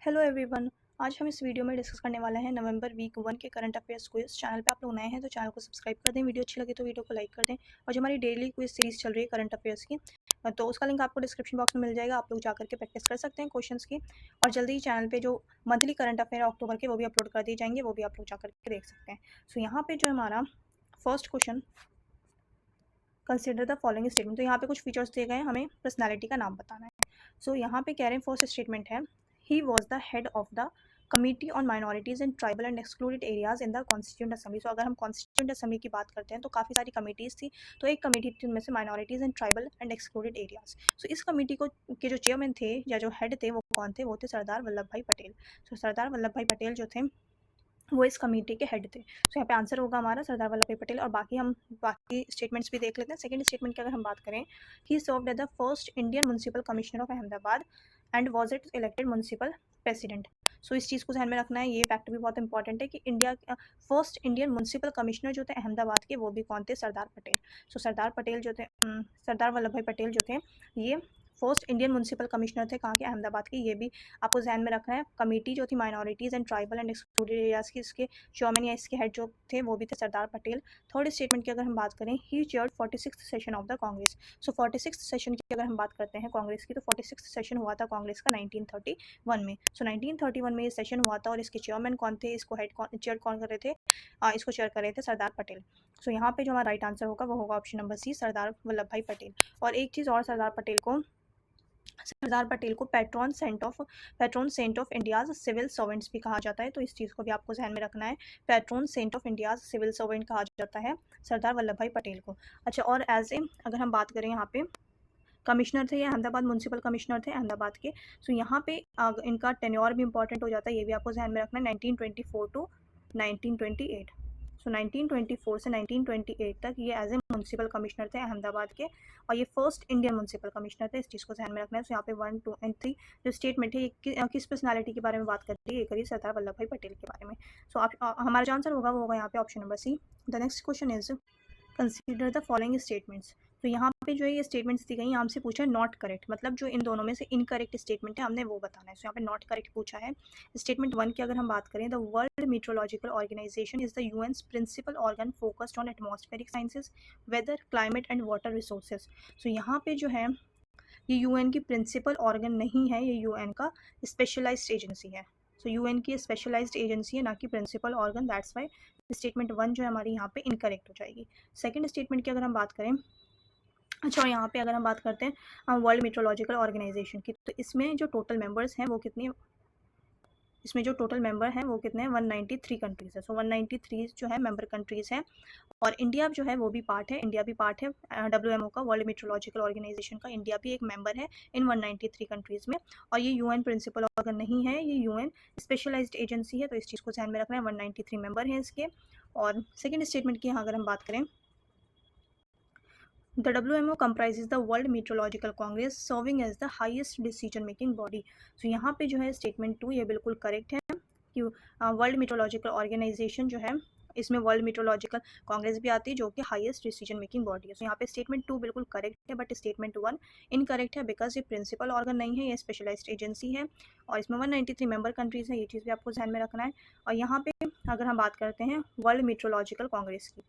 Hello everyone. आज हम इस वीडियो में डिस्कस करने वाले हैं नवंबर वीक 1 के करंट अफेयर्स क्विज। चैनल पे आप लोग नए हैं तो चैनल को सब्सक्राइब कर दें, वीडियो अच्छी लगे तो वीडियो को लाइक कर दें। और जो हमारी डेली क्विज सीरीज चल रही है करंट अफेयर्स की, तो उसका लिंक आपको डिस्क्रिप्शन बॉक्स में मिल जाएगा। आप लोग जाकर के प्रैक्टिस कर सकते हैं क्वेश्चंस की। और जल्दी ही चैनल पे जो मंथली करंट अफेयर अक्टूबर के वो भी अपलोड कर दिए जाएंगे, वो भी आप लोग जाकर के देख सकते हैं। सो यहाँ पे जो हमारा first question, consider the following statement. तो यहाँ पे कुछ फीचर्स दिए गए हैं, हमें पर्सनैलिटी का नाम बताना है। सो यहाँ पे कह रहे हैं फर्स्ट स्टेटमेंट है, he was the head of the committee on minorities in tribal and excluded areas in the constituent assembly. So अगर हम कॉन्स्टिट्यूंट असेंबली की बात करते हैं तो काफ़ी सारी कमिटीज़ थी, तो एक कमेटी थी उनमें से minorities in tribal and excluded areas. So इस कमेटी को के जो चेयरमैन थे या जो हेड थे वो कौन थे? वो थे सरदार वल्लभ भाई पटेल। सो सरदार वल्लभ भाई पटेल जो थे वो इस कमेटी के हेड थे। सो यहाँ पे आंसर होगा हमारा सरदार वल्लभ भाई पटेल। और बाकी स्टेटमेंट्स भी देख लेते हैं। सेकंड स्टेटमेंट की अगर हम बात करें, he served as the first Indian municipal commissioner of Ahmedabad and was it elected municipal president. So इस चीज़ को ध्यान में रखना है, ये फैक्ट भी बहुत इंपॉर्टेंट है कि India first Indian municipal commissioner जो थे अहमदाबाद के, वो भी कौन थे? सरदार पटेल। सो सरदार पटेल जो थे, सरदार वल्लभ भाई पटेल जो थे, ये फर्स्ट इंडियन म्युनिसिपल कमिश्नर थे। कहाँ के? अहमदाबाद के। ये भी आपको ध्यान में रखना है। कमेटी जो थी minorities and tribal and excluded areas की, इसके चेयरमैन या इसके हेड जो थे वो भी थे सरदार पटेल। थर्ड स्टेटमेंट की अगर हम बात करें, he chaired 46th session of the Congress. So 46th session की अगर हम बात करते हैं कांग्रेस की, तो 46th सेशन हुआ था कांग्रेस का 1931 में। सो 1931 में ये सेशन हुआ था और इसके चेयरमैन कौन थे? इसको चेयर कौन कर रहे थे? इसको चेयर कर रहे थे सरदार पटेल। सो यहाँ पे जो हमारा राइट आंसर होगा वो होगा option number C, Sardar Vallabh Bhai Patel. और एक चीज़ और, सरदार पटेल को patron saint of India's civil servants भी कहा जाता है। तो इस चीज़ को भी आपको ध्यान में रखना है, patron saint of India's civil servant कहा जाता है सरदार वल्लभ भाई पटेल को। अच्छा, और एज ए अगर हम बात करें, यहाँ पे कमिश्नर थे, ये अहमदाबाद म्युनिसिपल कमिश्नर थे अहमदाबाद के। सो यहाँ पे इनका टेन्योर भी इंपॉर्टेंट हो जाता है, ये भी आपको ध्यान में रखना है, 1924 टू 1928। सो 1924 से 1928 तक ये एज ए म्युनिसिपल कमिश्नर थे अहमदाबाद के, और ये फर्स्ट इंडियन म्युनिसिपल कमिश्नर थे। इस चीज़ को ध्यान में रखना है। सो यहाँ पे 1, 2 एंड 3 जो स्टेटमेंट है ये किस पर्सनालिटी के बारे में बात कर रही है? ये करिए सरदार वल्लभ भाई पटेल के बारे में। सो हमारा जो आंसर होगा वो होगा यहाँ पे option number C. The next question is, consider the following statements. तो यहाँ पे जो है ये स्टेटमेंट्स दी गई, यहाँ हमसे पूछा है नॉट करेक्ट, मतलब जो इन दोनों में से इनकरेक्ट स्टेटमेंट है हमने वो बताना है। सो यहाँ पे नॉट करेक्ट पूछा है। स्टेटमेंट 1 की अगर हम बात करें, the world meteorological organisation is the UN's principal organ focused on atmospheric sciences, weather, climate and water resources. So यहाँ पे जो है ये यूएन की प्रिंसिपल ऑर्गन नहीं है, ये यूएन का स्पेशलाइज्ड एजेंसी है। सो यूएन की स्पेशलाइज्ड एजेंसी है, ना कि principal organ. That's why statement 1 जो है हमारी यहाँ पे इनकरेक्ट हो जाएगी। सेकंड स्टेटमेंट की अगर हम बात करें, अच्छा, और यहाँ पे अगर हम बात करते हैं वर्ल्ड मीट्रोलॉजिकल ऑर्गेनाइजेशन की, तो इसमें जो टोटल मेंबर्स हैं वो कितने, इसमें जो टोटल मेंबर हैं वो कितने हैं? 193 कंट्रीज़ है। सो 193 जो है मेंबर कंट्रीज़ हैं, और इंडिया जो है वो भी पार्ट है। इंडिया भी पार्ट है WMO का, वर्ल्ड मीट्रोलॉजिकल ऑर्गेनाइजेशन का। इंडिया भी एक मेंबर है इन 193 कंट्रीज़ में। और ये यूएन प्रिंसिपल ऑर्गन नहीं है, ये यूएन स्पेशलाइज्ड एजेंसी है। तो इस चीज़ को ध्यान में रखना है, 193 मेंबर हैं इसके। और सेकेंड स्टेटमेंट की यहाँ अगर हम बात करें, The WMO comprises the World Meteorological Congress, serving as the highest decision making body. So यहाँ पे जो है स्टेटमेंट 2 ये बिल्कुल करेक्ट है कि वर्ल्ड मीट्रोलॉजिकल ऑर्गेनाइजेशन जो है, इसमें वर्ल्ड मीट्रोलॉजिकल कांग्रेस भी आती है जो कि हाईएस्ट डिसीजन मेकिंग बॉडी है। सो यहाँ पे स्टेटमेंट 2 बिल्कुल करेक्ट है, बट स्टेटमेंट 1 इनकरेक्ट है, बिकॉज ये प्रिंसिपल ऑर्गन नहीं है, ये स्पेशलाइज्ड एजेंसी है। और इसमें 193 मेंबर कंट्रीज है, ये चीज़ भी आपको ध्यान में रखना है। और यहाँ पे अगर हम बात करते हैं वर्ल्ड मीट्रोलॉजिकल कांग्रेस की,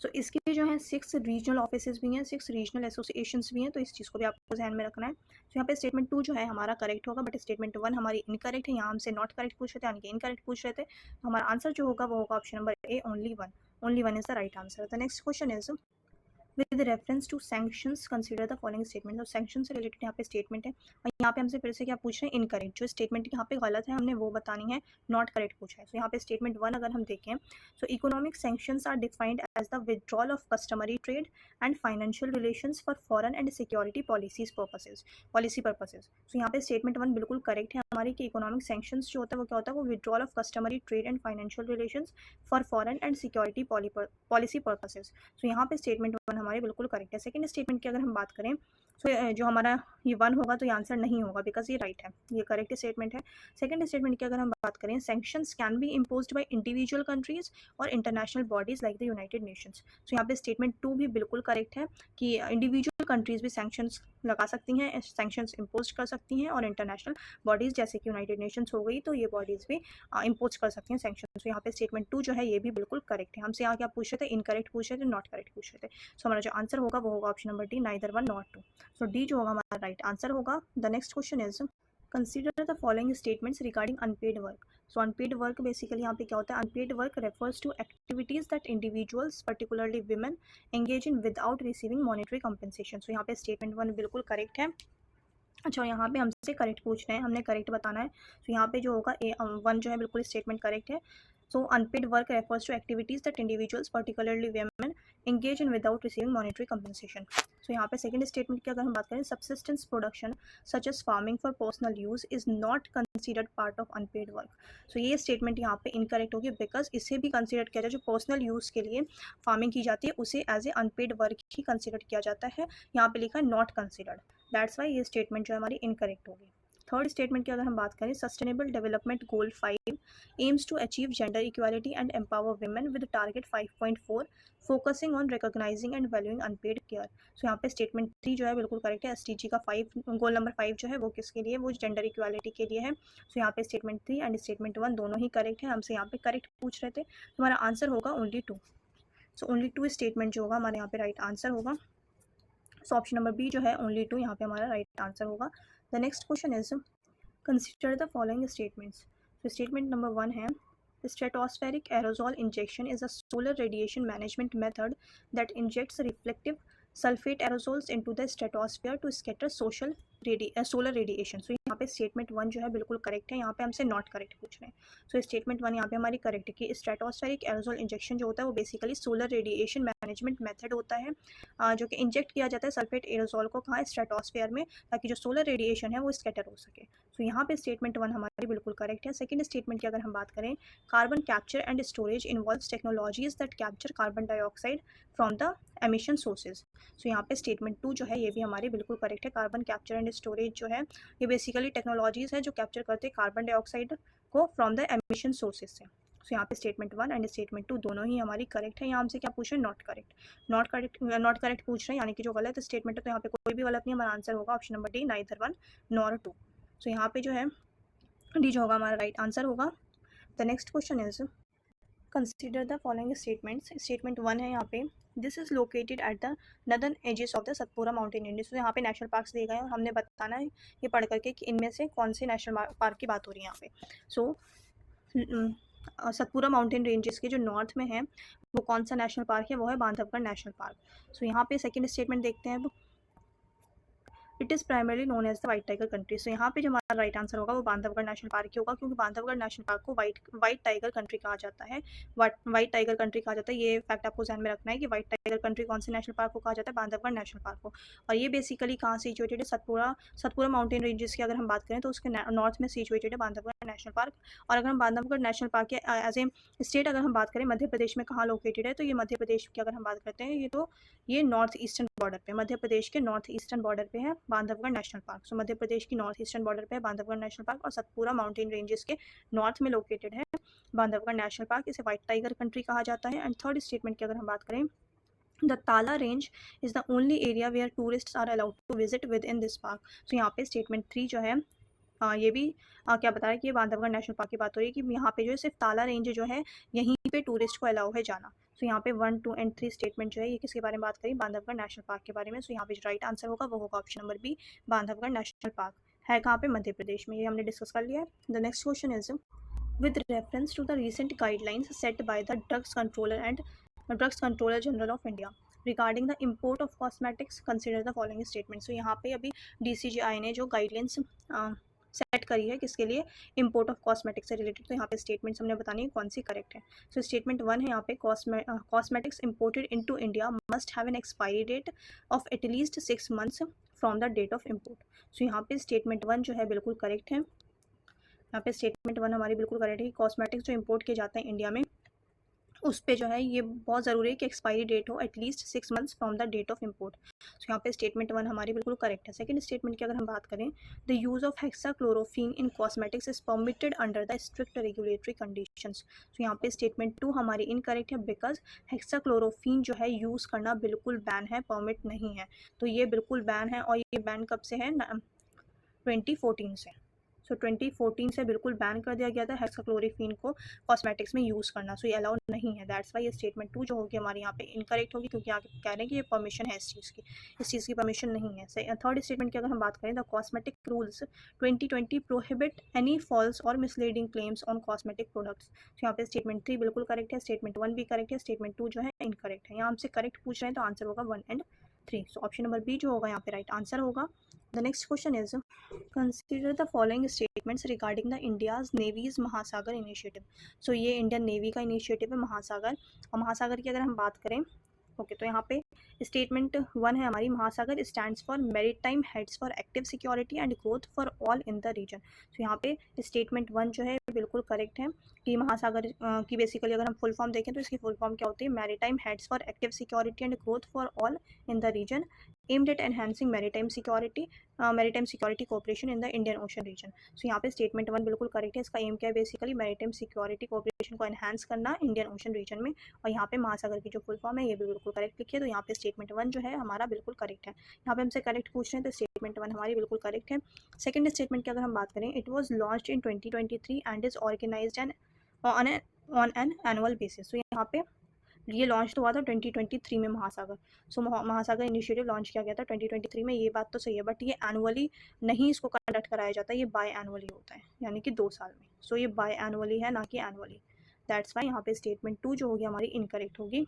सो इसके जो है 6 रीजनल ऑफिसेज भी हैं, 6 रीजनल एसोसिएशंस भी हैं। तो इस चीज़ को भी आपको ध्यान में रखना है। तो यहाँ पे स्टेटमेंट 2 जो है हमारा करेक्ट होगा, बट स्टेटमेंट 1 हमारी इनकरेक्ट है। यहाँ हमसे नॉट करेक्ट पूछ रहे थे, यानी कि इनकरेक्ट पूछ रहे थे। तो हमारा आंसर जो होगा वो होगा option number A, only one is the right answer. The next question is, with reference to sanctions consider the following statement. तो सैंक्शन से रिलेटेड यहाँ पे स्टेटमेंट है, और यहाँ पे हमसे फिर से क्या पूछ रहे हैं? इनकरेक्ट। जो स्टेटमेंट यहाँ पे गलत है हमने वो बतानी है, नॉट करेक्ट पूछा है। सो यहाँ पे स्टेटमेंट 1 अगर हम देखें, so economic sanctions are defined as the withdrawal of customary trade and financial relations for foreign and security policy purposes. So यहाँ पे स्टेटमेंट 1 बिल्कुल करेक्ट है हमारी, कि इकोनॉमिक सैंक्शंस जो होता है वो क्या होता है? वो withdrawal of customary trade and financial relations for foreign and security policy purposes. So यहाँ पे स्टेटमेंट 1 हमारी बिल्कुल करेक्ट है। सेकंड स्टेटमेंट की अगर हम बात करें, सो जो हमारा ये 1 होगा तो ये आंसर नहीं होगा, बिकॉज ये राइट है, ये करेक्ट स्टेटमेंट है। सेकंड स्टेटमेंट की अगर हम बात करें, sanctions can be imposed by individual countries और international bodies like the United Nations. So यहाँ पे स्टेटमेंट 2 भी बिल्कुल करेक्ट है कि इंडिविजुअल कंट्रीज भी सैंक्शंस लगा सकती हैं, सैंक्शंस इम्पोज कर सकती हैं, और इंटरनेशनल बॉडीज जैसे कि यूनाइटेड नेशंस हो गई तो ये बॉडीज भी इम्पोज कर सकती हैं सैंक्शंस। तो यहाँ पे स्टेटमेंट 2 जो है ये भी बिल्कुल करेक्ट है। हमसे यहाँ क्या पूछ रहे थे, इनकरेक्ट पूछ रहे थे, नॉट करेक्ट पूछ रहे थे। सो हमारा जो आंसर होगा वो होगा option number D, neither 1 not 2। So D जो होगा हमारा राइट आंसर होगा। The next question is, consider the following statements regarding unpaid work. So unpaid work basically यहाँ पे क्या होता है, unpaid work refers to activities that individuals particularly women engage in without receiving monetary compensation. So यहाँ पे statement 1 बिल्कुल correct है। अच्छा, यहाँ पे हमसे करेक्ट पूछ रहे हैं, हमने करेक्ट बताना है। तो यहाँ पे जो होगा A1 जो है बिल्कुल स्टेटमेंट करेक्ट है। So unpaid work refers to activities that individuals particularly women engage in without receiving monetary compensation. So यहाँ पे सेकंड स्टेटमेंट की अगर हम बात करें, subsistence production such as farming for personal use is not considered part of unpaid work. So ये statement यहाँ पे इनकरेक्ट होगी, बिकॉज इसे भी कंसिडर किया जाए, जो पर्सनल यूज़ के लिए फार्मिंग की जाती है उसे एज ए अनपेड वर्क ही कंसिडर किया जाता है। यहाँ पे लिखा है नॉट कंसिडर्ड, दैट्स वाई ये स्टेटमेंट जो है हमारी इनकरेक्ट होगी। थर्ड स्टेटमेंट की अगर हम बात करें, sustainable development goal 5 aims to achieve gender equality and empower women with target 5.4 focusing on recognising and valuing unpaid care. So यहाँ पे स्टेटमेंट 3 जो है बिल्कुल करेक्ट है। SDG का 5 गोल नंबर 5 जो है वो किसके लिए, वो जेंडर इक्वालिटी के लिए है। सो यहाँ पे स्टेटमेंट 3 एंड स्टेटमेंट 1 दोनों ही करेक्ट है। हमसे यहाँ पे करेक्ट पूछ रहे थे, तो हमारा आंसर होगा ओनली 2। सो ओनली 2 स्टेटमेंट जो होगा हमारे यहाँ पे राइट आंसर होगा। सो ऑप्शन नंबर बी जो है ओनली 2 यहाँ पे हमारा राइट आंसर होगा। The next question is, consider the following statements. तो स्टेटमेंट नंबर 1 है, stratospheric aerosol injection is a solar radiation management method that injects reflective sulfate aerosols into the stratosphere to scatter solar radiation। सो यहाँ पे statement 1 जो है बिल्कुल correct है। यहाँ पे हमसे नॉट करेक्ट पूछ रहे हैं। सो स्टेटमेंट 1 यहाँ पे हमारी करेक्ट है कि स्ट्रेटोस्फेरिक एरोसोल इंजेक्शन जो होता है वो basically solar radiation management method होता है, जो कि इंजेक्ट किया जाता है सल्फेट एरोसोल को कहाँ, स्ट्रेटोस्फेयर में, ताकि जो सोलर रेडिएशन है वो स्कैटर हो सके। सो यहाँ पे स्टेटमेंट 1 हमारी बिल्कुल करेक्ट है। सेकंड स्टेटमेंट की अगर हम बात करें, carbon capture and storage involves technologies that capture carbon dioxide from the emission sources. So यहाँ पे स्टेटमेंट 2 जो है ये भी हमारी बिल्कुल करेक्ट है। कार्बन कैप्चर एंड स्टोरेज जो है ये बेसिकली टेक्नोलॉजीज है जो कैप्चर करते हैं कार्बन डाइऑक्साइड को फ्रॉम द एमिशन सोर्सेज से। सो यहाँ पे स्टेटमेंट 1 एंड स्टेटमेंट 2 दोनों ही हमारी करेक्ट है। यहाँ हमसे क्या पूछ रहे हैं, नॉट करेक्ट पूछ रहे हैं, यानी कि जो गलत स्टेटमेंट है तो यहाँ पे कोई भी गलत नहीं, हमारा आंसर होगा option number D, neither 1 nor 2। सो यहाँ पे जो है डी जो होगा हमारा राइट आंसर होगा। The next question is, consider the following statements. Statement 1 है यहाँ पे, this is located at the northern edges of the Satpura mountain range. तो यहाँ पे नेशनल पार्क्स दिए गए हैं और हमने बताना है ये पढ़ करके कि इनमें से कौन से नेशनल पार्क की बात हो रही है यहाँ पे। सो सतपुरा माउंटेन रेंजेस के जो नॉर्थ में है वो कौन सा नेशनल पार्क है, वो है बांधवगढ़ नेशनल पार्क। सो यहाँ पे सेकंड स्टेटमेंट देखते हैं अब, it is primarily known as the white tiger country. So यहाँ पे जो हमारा राइट आंसर होगा वो बांधवगढ़ नेशनल पार्क ही होगा, क्योंकि बांधवगढ़ नेशनल पार्क को वाइट टाइगर कंट्री कहा जाता है। वाइट टाइगर कंट्री कहा जाता है, ये फैक्ट आपको ध्यान में रखना है कि वाइट टाइगर कंट्री कौन से नेशनल पार्क को कहा जाता है, बांधवगढ़ नेशनल पार्क को। और ये बेसिकली कहाँ सिचुएटेड है, सतपुरा माउंटेन रेंजेस की अगर हम बात करें तो उसके नॉर्थ में सिचुएटेड है बांधवगढ़ नेशनल पार्क। और अगर हम बांधवगढ़ नेशनल पार्क के एज ए स्टेट अगर हम बात करें मध्य प्रदेश में कहाँ लोकेटेड है, तो ये मध्य प्रदेश की अगर हम बात करते हैं ये नॉर्थ ईस्टर्न बॉर्डर पे, मध्य प्रदेश के नॉर्थ ईस्टर्न बॉर्डर पे है बांधवगढ़ नेशनल पार्क। सो मध्य प्रदेश की नॉर्थ ईस्टर्न बॉर्डर पे है बांधवगढ़ नेशनल पार्क, और सतपुरा माउंटेन रेंजेस के नॉर्थ में लोकेटेड है बांधवगढ़ नेशनल पार्क। इसे व्हाइट टाइगर कंट्री कहा जाता है। एंड थर्ड स्टेटमेंट की अगर हम बात करें, the Tala range is the only area where tourists are allowed to visit within this park. So यहाँ पे स्टेटमेंट 3 जो है ये भी क्या बता रहा है कि ये बांधवगढ़ नेशनल पार्क की बात हो रही है कि यहाँ पे जो है सिर्फ ताला रेंज जो है यहीं पे टूरिस्ट को अलाउ है जाना। सो यहाँ पे 1, 2 एंड 3 स्टेटमेंट जो है ये किसके बारे में बात करी, बांधवगढ़ नेशनल पार्क के बारे में। सो यहाँ पे जो राइट आंसर होगा वो होगा option number B, Bandhavgarh national park है कहाँ पे, मध्य प्रदेश में। ये हमने डिस्कस कर लिया है। The next question is, with reference to the recent guidelines set by the Drugs Controller General of India regarding the import of cosmetics, consider the following statements। so यहाँ पे अभी DCGI ने जो गाइडलाइंस सेट करी है किसके लिए, import of cosmetics से रिलेटेड। तो यहाँ पे स्टेटमेंट्स हमने बतानी है कौन सी करेक्ट है। सो स्टेटमेंट 1 है यहाँ पे, cosmetics imported into India must have an expiry date of at least 6 months from the date of import. So यहाँ पे स्टेटमेंट 1 जो है बिल्कुल करेक्ट है। यहाँ पे स्टेटमेंट 1 हमारी बिल्कुल करेक्ट है कि कॉस्मेटिक्स जो इंपोर्ट किए जाते हैं इंडिया में उस पे जो है ये बहुत ज़रूरी है कि एक्सपायरी डेट हो at least 6 months from the date of import. So यहाँ पे स्टेटमेंट 1 हमारी बिल्कुल करेक्ट है। सेकंड स्टेटमेंट की अगर हम बात करें, the use of hexachlorophene in cosmetics is permitted under the strict regulatory conditions. So यहाँ पे स्टेटमेंट 2 हमारी इनकरेक्ट है बिकॉज हेक्साक्लोरोफीन जो है यूज़ करना बिल्कुल बैन है, परमिट नहीं है। तो ये बिल्कुल बैन है और ये बैन कब से है? 2014 से। सो 2014 से बिल्कुल बैन कर दिया गया था हेक्साक्लोरोक्वीन को कॉस्मेटिक्स में यूज़ करना। सो ये अलाउड नहीं है। दैट्स वाई ये स्टेटमेंट 2 जो होगी हमारी यहाँ पे इनकरेक्ट होगी, क्योंकि आगे कह रहे हैं कि ये परमिशन है इस चीज़ की परमिशन नहीं है। थर्ड स्टेटमेंट की अगर हम बात करें, the cosmetic rules 2020 prohibit any false और misleading claims on cosmetic products. तो यहाँ पे स्टेटमेंट 3 बिल्कुल करेक्ट है, स्टेटमेंट 1 भी करेक्ट है, स्टेटमेंट 2 जो है इनकरेक्ट है। यहाँ हमसे करेक्ट पूछ रहे हैं तो आंसर होगा 1 एंड 3। सो ऑप्शन नंबर बी जो होगा यहाँ पे राइट आंसर होगा। The next question is, consider the following statements regarding the India's navy's Mahasagar initiative. सो ये इंडियन नेवी का इनिशिएटिव है महासागर। और महासागर की अगर हम बात करें, ओके, तो यहाँ पे स्टेटमेंट 1 है हमारी, Mahasagar stands for maritime heads for active security and growth for all in the region. तो यहाँ पे स्टेटमेंट 1 जो है बिल्कुल करेक्ट है कि महासागर की बेसिकली अगर हम फुल फॉर्म देखें तो इसकी फुल फॉर्म क्या होती है? Maritime heads for active security and growth for all in the region aimed at enhancing maritime security cooperation in the Indian Ocean region. So यहाँ पे स्टेटमेंट 1 बिल्कुल करेक्ट है। इसका एम क्या है? बेसिकली मैरीटाइम सिक्योरिटी कोऑपरेशन को enhance करना Indian Ocean reason में। और यहाँ पे महासागर की जो फुल फॉर्म है ये भी बिल्कुल करेक्ट लिखिए। तो यहाँ पे स्टेटमेंट 1 जो है हमारा बिल्कुल करेक्ट है। यहाँ पे हमसे करेक्ट पूछ रहे हैं तो स्टेटमेंट 1 हमारी बिल्कुल करेक्ट है। सेकंड स्टेटमेंट की अगर हम बात करें, it was launched in 2023 and is organised and on an annual basis. तो यहाँ पे ये लॉन्च तो हुआ था 2023 में महासागर। सो महासागर इनिशिएटिव लॉन्च किया गया था 2023 में, ये बात तो सही है, बट ये एनुअली नहीं इसको कंडक्ट कराया जाता है, ये बाय एनुअली होता है, यानी कि 2 साल में। सो ये बाय एनुअली है, ना कि एनुअली। दैट्स वाई यहाँ पे स्टेटमेंट 2 जो होगी हमारी इनकरेक्ट होगी।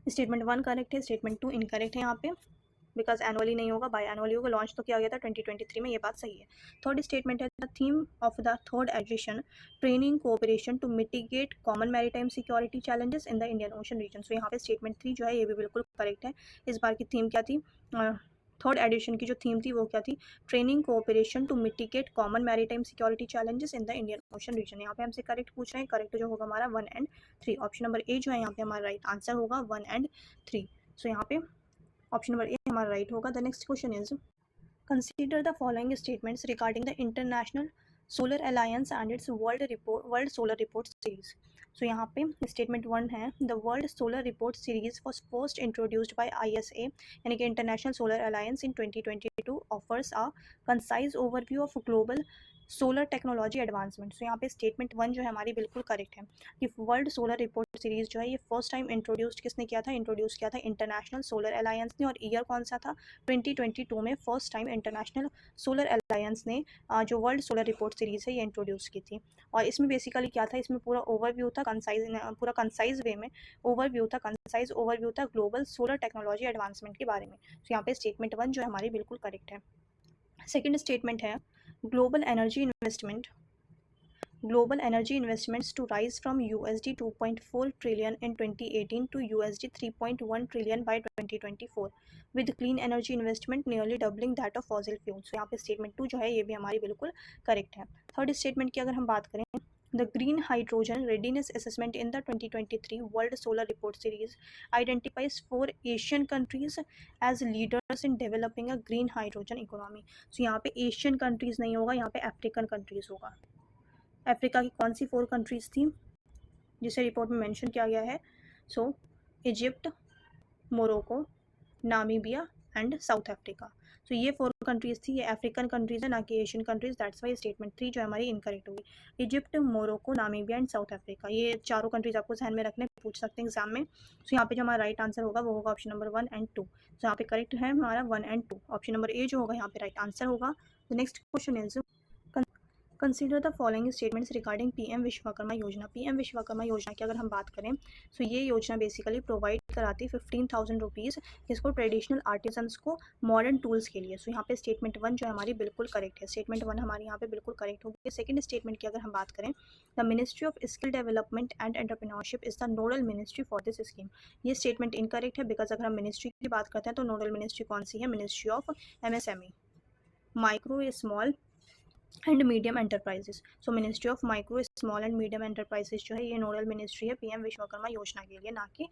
स्टेटमेंट 1 करेक्ट है, स्टेटमेंट 2 इनकरेक्ट है यहाँ पे, बिकॉज एनुअली नहीं होगा, बाय एनुअली होगा। लॉन्च तो किया गया था 2023 में, ये बात सही है। थर्ड स्टेटमेंट है, the theme of the third edition training cooperation to mitigate common maritime security challenges in the Indian Ocean region. So यहाँ पे स्टेटमेंट 3 जो है ये भी बिल्कुल करेक्ट है। इस बार की थीम क्या थी? थर्ड एडिशन की जो थीम थी वो क्या थी? Training cooperation to mitigate common maritime security challenges in the Indian Ocean region. यहाँ पे हमसे करेक्ट पूछ रहे हैं, करेक्ट जो होगा हमारा 1 एंड 3। ऑप्शन नंबर ए जो है यहाँ पे हमारा राइट आंसर होगा 1 एंड 3। सो यहाँ पे ऑप्शन नंबर ए हमारा राइट होगा। The next question is, consider the following statements regarding the international solar alliance and its world solar report series. So यहाँ पे स्टेटमेंट 1 है, the world solar report series was first introduced by ISA यानी कि international solar alliance in 2022 offers a concise overview of global solar technology advancement. So यहाँ पे statement 1 जो है हमारी बिल्कुल करेक्ट है कि वर्ल्ड सोलर रिपोर्ट सीरीज जो है ये फर्स्ट टाइम इंट्रोड्यूस्ड किसने किया था? इंट्रोड्यूस किया था इंटरनेशनल सोलर अलायंस ने। और ईयर कौन सा था? 2022 में first time international solar alliance ने जो वर्ल्ड सोलर रिपोर्ट सीरीज़ है ये इंट्रोड्यूस की थी। और इसमें बेसिकली क्या था? इसमें पूरा ओवरव्यू था, पूरा कंसाइज वे में कंसाइज ओवरव्यू था ग्लोबल सोलर टेक्नोलॉजी एडवांसमेंट के बारे में। तो यहाँ पे स्टेटमेंट 1 जो है हमारी बिल्कुल करेक्ट है। सेकेंड स्टेटमेंट है, global energy investments to rise from USD 2.4 trillion in 2018 to USD 3.1 trillion by 2024 with clean energy investment nearly doubling that of fossil fuels। so यहाँ पे स्टेटमेंट 2 जो है ये भी हमारी बिल्कुल करेक्ट है। थर्ड स्टेटमेंट की अगर हम बात करें, The Green Hydrogen Readiness Assessment in the 2023 World Solar Report Series identifies 4 Asian countries as leaders in developing a green hydrogen economy। so यहाँ पे एशियन कंट्रीज नहीं होगा, यहाँ पे अफ्रीकन कंट्रीज होगा। अफ्रीका की कौन सी 4 कंट्रीज़ थी जिसे रिपोर्ट में मेंशन किया गया है? So Egypt, Morocco, Namibia and South Africa. So ये 4 कंट्रीज़ थी, ये अफ्रीकन कंट्रीज़ है, ना कि Asian countries. That's why statement 3 जो है हमारी इनकरेक्ट होगी। Egypt, Morocco, Namibia and South Africa, ये चारों कंट्रीज़ आपको ध्यान में रखने पूछ सकते हैं एग्जाम में। सो यहाँ पे जो हमारा राइट आंसर होगा वो होगा ऑप्शन नंबर 1 एंड 2। सो यहाँ पे करेक्ट है हमारा 1 एंड 2। ऑप्शन नंबर ए जो होगा यहाँ पे राइट आंसर होगा। The next question is, consider the following statements regarding PM Vishwakarma योजना। पीएम विश्वकर्मा योजना की अगर हम बात करें, सो ये योजना बेसिकली प्रोवाइड कराती है 15,000 रुपीज़ इसको ट्रेडिशनल आर्टिजन्स को मॉडर्न टूल्स के लिए। सो यहाँ पे स्टेटमेंट 1 जो है हमारी बिल्कुल करेक्ट है। स्टेटमेंट 1 हमारी यहाँ पे बिल्कुल करेक्ट होगी। सेकंड स्टेटमेंट की अगर हम बात करें, the ministry of skill development and entrepreneurship is the nodal ministry for this scheme. ये स्टेटमेंट इनकरेक्ट है, बिकॉज अगर हम मिनिस्ट्री की बात करते हैं तो नोडल मिनिस्ट्री कौन सी है? Ministry of MSME, micro small and medium enterprises. So ministry of micro small and medium enterprises जो है ये नोडल मिनिस्ट्री है पीएम विश्वकर्मा योजना के लिए, ना कि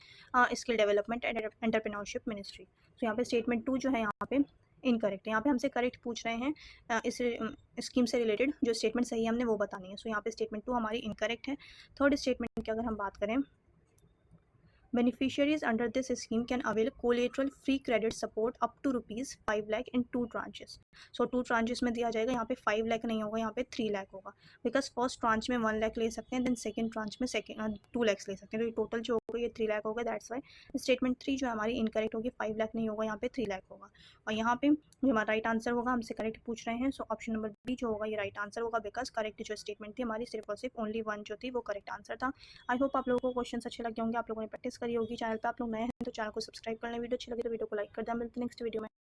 skill development and entrepreneurship ministry. तो यहाँ पे स्टेटमेंट 2 जो है यहाँ पे इनकरेक्ट है। यहाँ पे हमसे करेक्ट पूछ रहे हैं इस स्कीम से रिलेटेड, जो स्टेटमेंट सही है हमने वो बतानी है। सो यहाँ पे स्टेटमेंट 2 हमारी इनकरेक्ट है। थर्ड स्टेटमेंट की अगर हम बात करें, beneficiaries under this scheme can avail collateral free credit support up to rupees 5 lakh in 2 tranches। So 2 tranches में दिया जाएगा। यहाँ पे 5 लाख नहीं होगा, यहाँ पे 3 लाख होगा, बिकॉज फर्स्ट ट्रांच में 1 लाख ले सकते हैं, देन सेकंड ट्रांच में 2 लैक्स ले सकते हैं। तो ये टोटल जो होगा ये 3 लाख होगा। दैट्स वाई स्टेटमेंट 3 जो है हमारी इनकरेक्ट होगी। 5 लाख नहीं होगा, यहाँ पे 3 लाख होगा। और यहाँ पे जो हमारा राइट आंसर होगा, हमसे करेक्ट पूछ रहे हैं, सो ऑप्शन नंबर बी जो होगा ये राइट आंसर होगा, बिकॉज करेक्ट जो स्टेटमेंट थी हमारी सिर्फ और सिर्फ ओनली 1 जो थी वो करेक्ट आंसर था। आई होप आप लोगों को क्वेश्चन अच्छे लगे होंगे, आप लोगों ने प्रैक्टिस करी होगी। चैनल पे आप लोग नए हैं तो चैनल को सब्सक्राइब कर लें। वीडियो अच्छी लगी तो वीडियो को लाइक कर दें। मिलते हैं नेक्स्ट वीडियो में।